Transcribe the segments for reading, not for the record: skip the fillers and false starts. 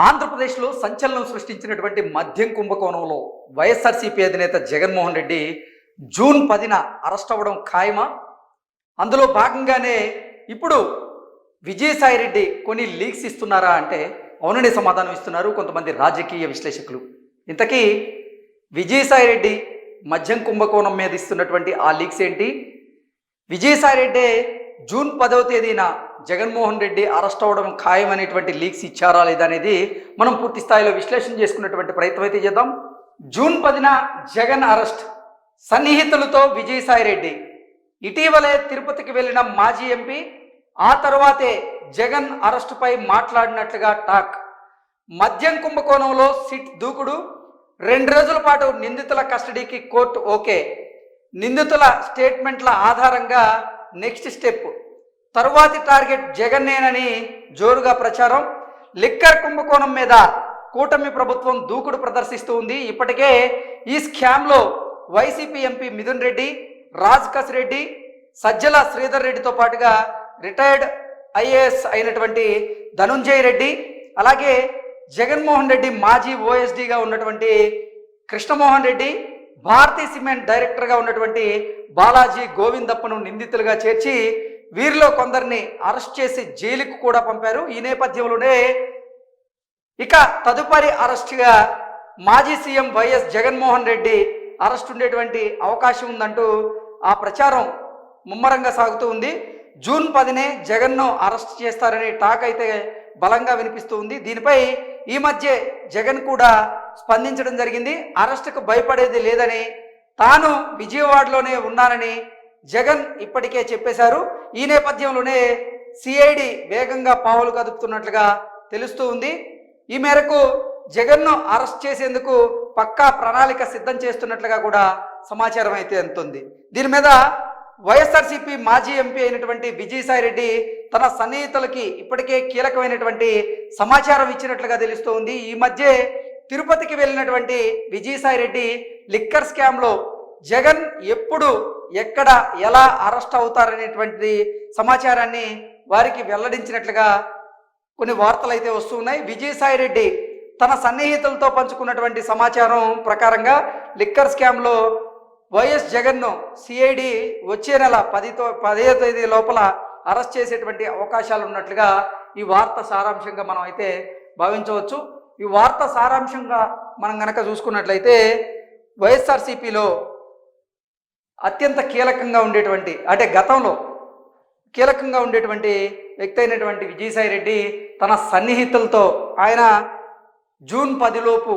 ఆంధ్రప్రదేశ్లో సంచలనం సృష్టించినటువంటి మద్యం కుంభకోణంలో వైఎస్ఆర్సీపీ అధినేత జగన్మోహన్ రెడ్డి జూన్ 10న అరెస్ట్ అవ్వడం ఖాయమా? అందులో భాగంగానే ఇప్పుడు విజయసాయిరెడ్డి కొన్ని లీక్స్ ఇస్తున్నారా అంటే అవుననే సమాధానం ఇస్తున్నారు కొంతమంది రాజకీయ విశ్లేషకులు. ఇంతకీ విజయసాయిరెడ్డి మద్యం కుంభకోణం మీద ఇస్తున్నటువంటి ఆ లీక్స్ ఏంటి? విజయసాయిరెడ్డి జూన్ 10వ తేదీన జగన్మోహన్ రెడ్డి అరెస్ట్ అవ్వడం ఖాయం అనేటువంటి లీక్స్ ఇచ్చారా లేదా అనేది మనం పూర్తి స్థాయిలో విశ్లేషణ చేసుకున్నటువంటి ప్రయత్నం అయితే చేద్దాం. జూన్ 10న జగన్ అరెస్ట్, సన్నిహితులతో విజయసాయిరెడ్డి. ఇటీవలే తిరుపతికి వెళ్ళిన మాజీ ఎంపీ ఆ తర్వాతే జగన్ అరెస్టుపై మాట్లాడినట్లుగా టాక్. మద్యం కుంభకోణంలో సిట్ దూకుడు, 2 రోజుల పాటు నిందితుల కస్టడీకి కోర్టు ఓకే. నిందితుల స్టేట్మెంట్ల ఆధారంగా నెక్స్ట్ స్టెప్, తరువాతి టార్గెట్ జగన్నేనని జోరుగా ప్రచారం. లిక్కర్ కుంభకోణం మీద కూటమి ప్రభుత్వం దూకుడు ప్రదర్శిస్తూ ఉంది. ఇప్పటికే ఈ స్కామ్లో వైసీపీ ఎంపీ మిథున్ రెడ్డి, రాజ్ కసిరెడ్డి, సజ్జల శ్రీధర్ రెడ్డితో పాటుగా రిటైర్డ్ ఐఏఎస్ అయినటువంటి ధనుంజయ రెడ్డి, అలాగే జగన్మోహన్ రెడ్డి మాజీ ఓఎస్డీగా ఉన్నటువంటి కృష్ణమోహన్ రెడ్డి, భారతీ సిమెంట్ డైరెక్టర్గా ఉన్నటువంటి బాలాజీ గోవిందప్పను నిందితులుగా చేర్చి వీరిలో కొందరిని అరెస్ట్ చేసి జైలుకు కూడా పంపారు. ఈ నేపథ్యంలోనే ఇక తదుపరి అరెస్ట్గా మాజీ CM YS Jaganmohan Reddy arrest ఉండేటువంటి అవకాశం ఉందంటూ ఆ ప్రచారం ముమ్మరంగా సాగుతూ ఉంది. జూన్ 10నే జగన్ను అరెస్ట్ చేస్తారనే టాక్ అయితే బలంగా వినిపిస్తూ ఉంది. దీనిపై ఈ మధ్య జగన్ కూడా స్పందించడం జరిగింది. అరెస్టుకు భయపడేది లేదని, తాను విజయవాడలోనే ఉన్నానని జగన్ ఇప్పటికే చెప్పేశారు. ఈ నేపథ్యంలోనే సిఐడి వేగంగా పావులు కదుపుతున్నట్లుగా తెలుస్తూ ఉంది. ఈ మేరకు జగన్ను అరెస్ట్ చేసేందుకు పక్కా ప్రణాళిక సిద్ధం చేస్తున్నట్లుగా కూడా సమాచారం అయితే అందుతుంది. దీని మీద వైఎస్ఆర్సీపీ మాజీ ఎంపీ అయినటువంటి విజయసాయిరెడ్డి తన సన్నిహితులకి ఇప్పటికే కీలకమైనటువంటి సమాచారం ఇచ్చినట్లుగా తెలుస్తూ ఉంది. ఈ మధ్య తిరుపతికి వెళ్ళినటువంటి విజయసాయిరెడ్డి లిక్కర్ స్కామ్లో జగన్ ఎప్పుడు ఎక్కడ ఎలా అరెస్ట్ అవుతారనేటువంటి సమాచారాన్ని వారికి వెల్లడించినట్లుగా కొన్ని వార్తలు అయితే వస్తూ ఉన్నాయి. విజయసాయిరెడ్డి తన సన్నిహితులతో పంచుకున్నటువంటి సమాచారం ప్రకారంగా లిక్కర్ స్కామ్లో వైఎస్ జగన్ను సిఐడి వచ్చే నెల 10వ తేదీ లోపల అరెస్ట్ చేసేటువంటి అవకాశాలు ఉన్నట్లుగా ఈ వార్త సారాంశంగా మనం అయితే భావించవచ్చు. ఈ వార్త సారాంశంగా మనం కనుక చూసుకున్నట్లయితే వైఎస్ఆర్సీపీలో అత్యంత కీలకంగా ఉండేటువంటి, అంటే గతంలో కీలకంగా ఉండేటువంటి వ్యక్తి అయినటువంటి విజయసాయిరెడ్డి తన సన్నిహితులతో ఆయన జూన్ 10 లోపు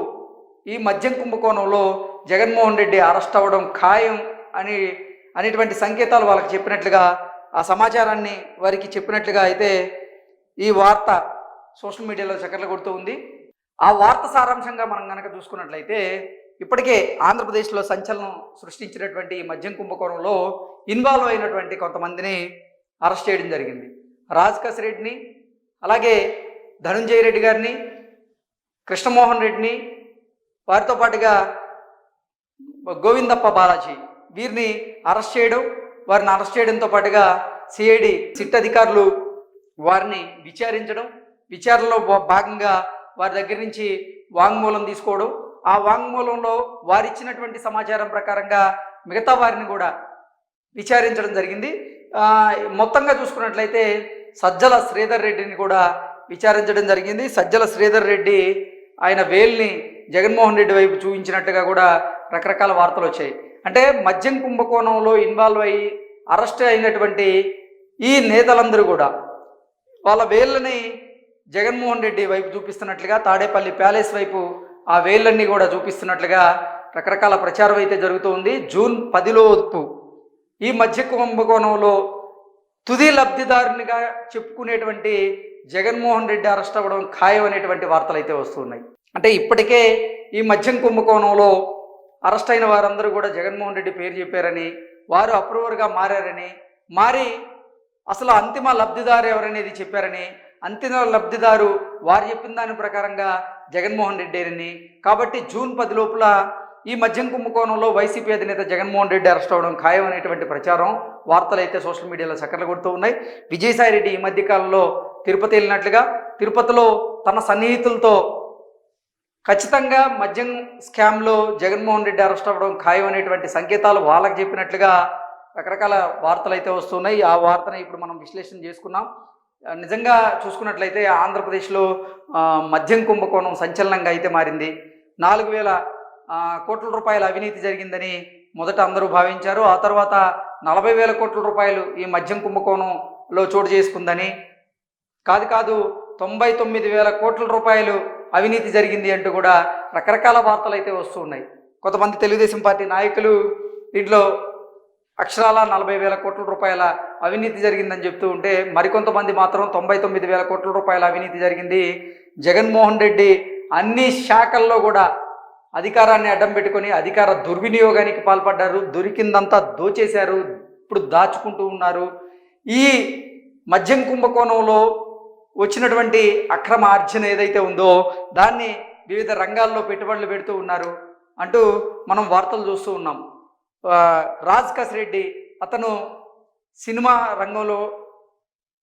ఈ మద్యం కుంభకోణంలో జగన్మోహన్ రెడ్డి అరెస్ట్ అవ్వడం ఖాయం అనేటువంటి సంకేతాలు వాళ్ళకి చెప్పినట్లుగా, ఆ సమాచారాన్ని వారికి చెప్పినట్లుగా అయితే ఈ వార్త సోషల్ మీడియాలో చక్కర్లు కొడుతూ ఉంది. ఆ వార్త సారాంశంగా మనం కనుక చూసుకున్నట్లయితే ఇప్పటికే ఆంధ్రప్రదేశ్లో సంచలనం సృష్టించినటువంటి ఈ మద్యం కుంభకోణంలో ఇన్వాల్వ్ అయినటువంటి కొంతమందిని అరెస్ట్ చేయడం జరిగింది. రాజ్ కసిరెడ్డిని, అలాగే ధనుంజయ రెడ్డి గారిని, కృష్ణమోహన్ రెడ్డిని, వారితో పాటుగా గోవిందప్ప బాలాజీ, వీరిని అరెస్ట్ చేయడం, వారిని అరెస్ట్ చేయడంతో పాటుగా సిఐడి సిట్ అధికారులు వారిని విచారించడం, విచారణలో భాగంగా వారి దగ్గర నుంచి వాంగ్మూలం తీసుకోవడం, ఆ వాంగ్మూలంలో వారిచ్చినటువంటి సమాచారం ప్రకారంగా మిగతా వారిని కూడా విచారించడం జరిగింది. మొత్తంగా చూసుకున్నట్లయితే సజ్జల శ్రీధర్ రెడ్డిని కూడా విచారించడం జరిగింది. సజ్జల శ్రీధర్ రెడ్డి ఆయన వేల్ని జగన్మోహన్ రెడ్డి వైపు చూపించినట్టుగా కూడా రకరకాల వార్తలు వచ్చాయి. అంటే మద్యం కుంభకోణంలో ఇన్వాల్వ్ అయ్యి అరెస్ట్ అయినటువంటి ఈ నేతలందరూ కూడా వాళ్ళ వేళ్ళని జగన్మోహన్ రెడ్డి వైపు చూపిస్తున్నట్లుగా, తాడేపల్లి ప్యాలెస్ వైపు ఆ వేళ్ళన్నీ కూడా చూపిస్తున్నట్లుగా రకరకాల ప్రచారం అయితే జరుగుతూ ఉంది. జూన్ 10లోపు ఈ మద్య కుంభకోణంలో తుది లబ్ధిదారునిగా చెప్పుకునేటువంటి జగన్మోహన్ రెడ్డి అరెస్ట్ అవ్వడం ఖాయం అనేటువంటి వార్తలు అయితే వస్తున్నాయి. అంటే ఇప్పటికే ఈ మద్యం కుంభకోణంలో అరెస్ట్ అయిన వారందరూ కూడా జగన్మోహన్ రెడ్డి పేరు చెప్పారని, వారు అప్రూవర్గా మారారని, మారి అసలు అంతిమ లబ్ధిదారు ఎవరనేది చెప్పారని, అంతిమ లబ్ధిదారు వారు చెప్పిన దాని ప్రకారంగా జగన్మోహన్ రెడ్డి అని, కాబట్టి జూన్ 10 లోపల ఈ మద్యం కుంభకోణంలో వైసీపీ అధినేత జగన్మోహన్ రెడ్డి అరెస్ట్ అవ్వడం ఖాయం అనేటువంటి ప్రచారం వార్తలు అయితే సోషల్ మీడియాలో చక్కర్లు కొడుతూ ఉన్నాయి. విజయసాయిరెడ్డి ఈ మధ్యకాలంలో తిరుపతి వెళ్ళినట్లుగా, తిరుపతిలో తన సన్నిహితులతో ఖచ్చితంగా మద్యం స్కామ్లో జగన్మోహన్ రెడ్డి అరెస్ట్ అవ్వడం ఖాయం అనేటువంటి సంకేతాలు వాళ్ళకి చెప్పినట్లుగా రకరకాల వార్తలు అయితే వస్తున్నాయి. ఆ వార్తని ఇప్పుడు మనం విశ్లేషణ చేసుకున్నాం. నిజంగా చూసుకున్నట్లయితే ఆంధ్రప్రదేశ్లో మద్యం కుంభకోణం సంచలనంగా అయితే మారింది. 4,000 కోట్ల రూపాయల అవినీతి జరిగిందని మొదట అందరూ భావించారు. ఆ తర్వాత 40,000 కోట్ల రూపాయలు ఈ మద్యం కుంభకోణంలో చోటు చేసుకుందని, కాదు 99,000 కోట్ల రూపాయలు అవినీతి జరిగింది అంటూ కూడా రకరకాల వార్తలు అయితే వస్తూ ఉన్నాయి. కొంతమంది తెలుగుదేశం పార్టీ నాయకులు దీంట్లో అక్షరాల 40,000 కోట్ల రూపాయల అవినీతి జరిగిందని చెప్తూ ఉంటే, మరికొంతమంది మాత్రం 99,000 కోట్ల రూపాయల అవినీతి జరిగింది. జగన్మోహన్ రెడ్డి అన్ని శాఖల్లో కూడా అధికారాన్ని అడ్డం పెట్టుకొని అధికార దుర్వినియోగానికి పాల్పడ్డారు. దొరికిందంతా దోచేశారు, ఇప్పుడు దాచుకుంటూ ఉన్నారు. ఈ మద్యం కుంభకోణంలో వచ్చినటువంటి అక్రమ ఆర్జన ఏదైతే ఉందో దాన్ని వివిధ రంగాల్లో పెట్టుబడులు పెడుతూ ఉన్నారు అంటూ మనం వార్తలు చూస్తూ ఉన్నాం. రాజ్ కసిరెడ్డి అతను సినిమా రంగంలో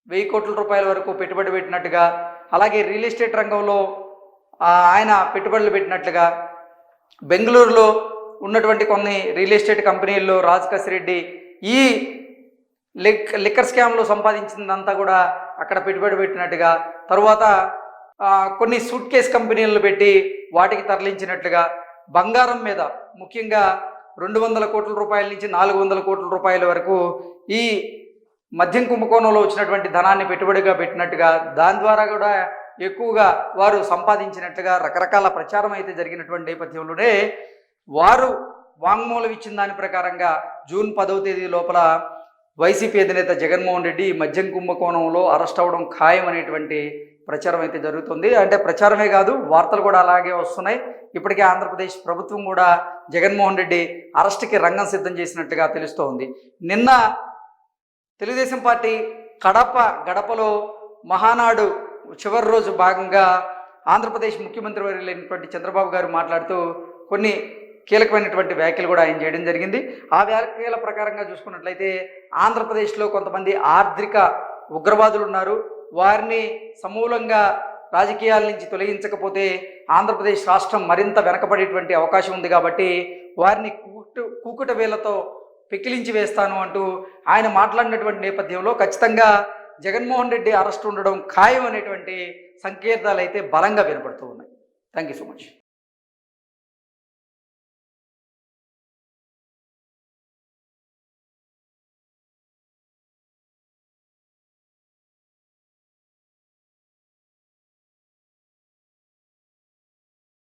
1,000 కోట్ల రూపాయల వరకు పెట్టుబడి పెట్టినట్టుగా, అలాగే రియల్ ఎస్టేట్ రంగంలో ఆయన పెట్టుబడులు పెట్టినట్లుగా, బెంగళూరులో ఉన్నటువంటి కొన్ని రియల్ ఎస్టేట్ కంపెనీల్లో రాజ్ కసిరెడ్డి ఈ లిక్కర్ స్కామ్లో సంపాదించిందంతా కూడా అక్కడ పెట్టుబడి పెట్టినట్టుగా, తరువాత కొన్ని సూట్ కేస్ కంపెనీలను పెట్టి వాటికి తరలించినట్లుగా, బంగారం మీద ముఖ్యంగా 200 కోట్ల రూపాయల నుంచి 400 కోట్ల రూపాయల వరకు ఈ మద్యం కుంభకోణంలో వచ్చినటువంటి ధనాన్ని పెట్టుబడిగా పెట్టినట్టుగా, దాని ద్వారా కూడా ఎక్కువగా వారు సంపాదించినట్లుగా రకరకాల ప్రచారం అయితే జరిగినటువంటి నేపథ్యంలోనే వారు వాంగ్మూలం ఇచ్చిన దాని ప్రకారంగా జూన్ 10వ తేదీ లోపల వైసీపీ అధినేత జగన్మోహన్ రెడ్డి మద్యం కుంభకోణంలో అరెస్ట్ అవ్వడం ఖాయం అనేటువంటి ప్రచారం అయితే జరుగుతుంది. అంటే ప్రచారమే కాదు, వార్తలు కూడా అలాగే వస్తున్నాయి. ఇప్పటికే ఆంధ్రప్రదేశ్ ప్రభుత్వం కూడా జగన్మోహన్ రెడ్డి అరెస్ట్కి రంగం సిద్ధం చేసినట్టుగా తెలుస్తోంది. నిన్న తెలుగుదేశం పార్టీ గడపలో మహానాడు చివరి రోజు భాగంగా ఆంధ్రప్రదేశ్ ముఖ్యమంత్రి వర్యులైనటువంటి చంద్రబాబు గారు మాట్లాడుతూ కొన్ని కీలకమైనటువంటి వ్యాఖ్యలు కూడా ఆయన చేయడం జరిగింది. ఆ వ్యాఖ్యల ప్రకారంగా చూసుకున్నట్లయితే ఆంధ్రప్రదేశ్లో కొంతమంది ఆర్థిక ఉగ్రవాదులు ఉన్నారు, వారిని సమూలంగా రాజకీయాల నుంచి తొలగించకపోతే ఆంధ్రప్రదేశ్ రాష్ట్రం మరింత వెనకబడేటువంటి అవకాశం ఉంది, కాబట్టి వారిని కూకుట వేలతో పెకిలించి వేస్తాను అంటూ ఆయన మాట్లాడినటువంటి నేపథ్యంలో ఖచ్చితంగా జగన్మోహన్ రెడ్డి అరెస్ట్ ఉండడం ఖాయం అనేటువంటి సంకేతాలు అయితే బలంగా వినపడుతూ ఉన్నాయి. Thank you so much.